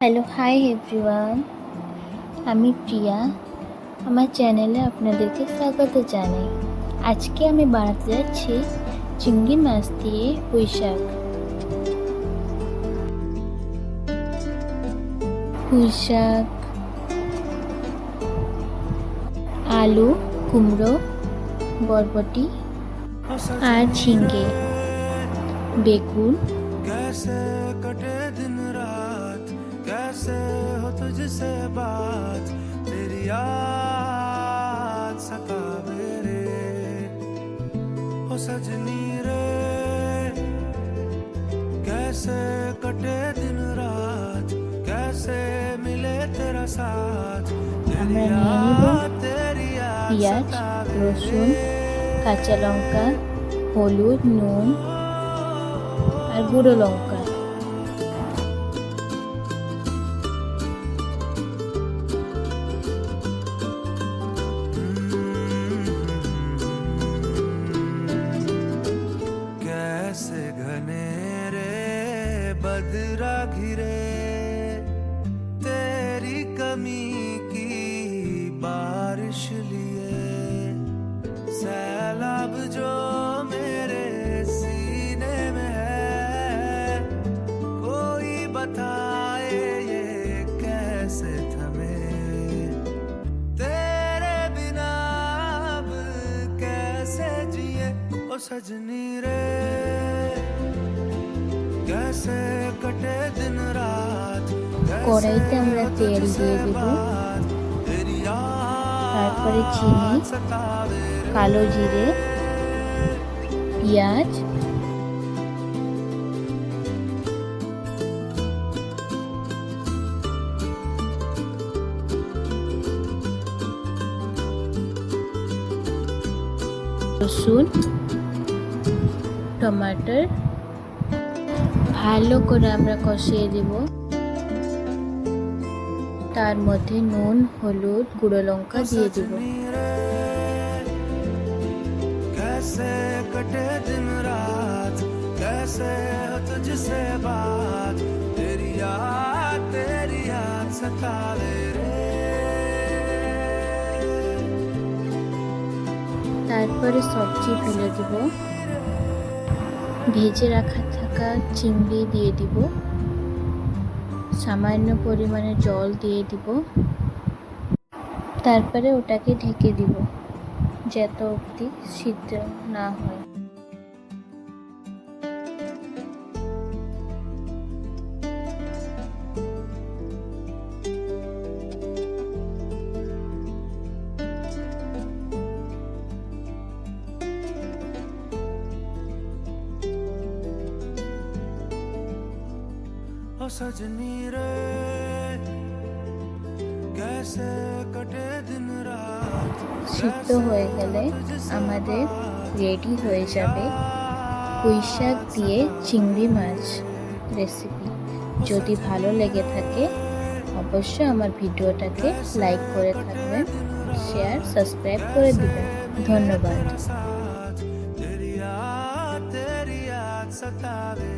Hello, hi everyone. আমি প্রিয়া। আমার চ্যানেলে আপনাদেরকে স্বাগত জানাই। আজকে আমি বানাতে যাচ্ছি চিংড়ি মাছ দিয়ে পুঁই শাক। পুঁই শাক, আলু, কুমড়ো, বরবটি আর ঝিঙ্গে, বেগুন, कैसे कटे दिन रात, कैसे हो तुझसे बात, तेरी याद सतावे रे, हो सजनी रे। कैसे कटे दिन रात, कैसे मिले तेरा साथ, আমরা নিয়ে নিব পেঁয়াজ, রসুন, কাঁচা লঙ্কা, হলুদ, নুন আর গুঁড়ো লঙ্কা। कैसे घने रे बदरा घिरे, तेरी कमी की बारिश लिए, सैलाब जो मेरे सीने में है, कोई बताए ये कैसे थमे, तेरे बिना अब कैसे जिए, ओ सजनी रे। कैसे कटे दिन रात, কড়াইতে আমরা তেল দিয়ে দেব, তারপরে চিনি, কালো জিরে, পেঁয়াজ, রসুন, টমাটোর ভালো করে আমরা কষিয়ে দেব। তার মধ্যে নুন, হলুদ, গুঁড়ো লঙ্কা দিয়ে দেব। कैसे कटे दिन रात, कैसे हो तुझसे बात, तेरी याद सतावे रे। তারপরে সবজি ফেলে দেব, ভেজে রাখা থাকা চিংড়ি দিয়ে দিব, সামান্য পরিমাণে জল দিয়ে দিব, তারপরে ওটাকে ঢেকে দিব যত অবধি সিদ্ধ না হয়। ओ सजनी रे कैसे कटे दिन रात, সিদ্ধ হয়ে গেলে আমাদের রেডি হয়ে যাবে পুঁই শাক দিয়ে চিংড়ি মাছ রেসিপি। যদি ভালো লেগে থাকে অবশ্যই আমার ভিডিওটাকে লাইক করে থাকবেন, শেয়ার, সাবস্ক্রাইব করে দিবেন। ধন্যবাদ। तेरी याद सतावे।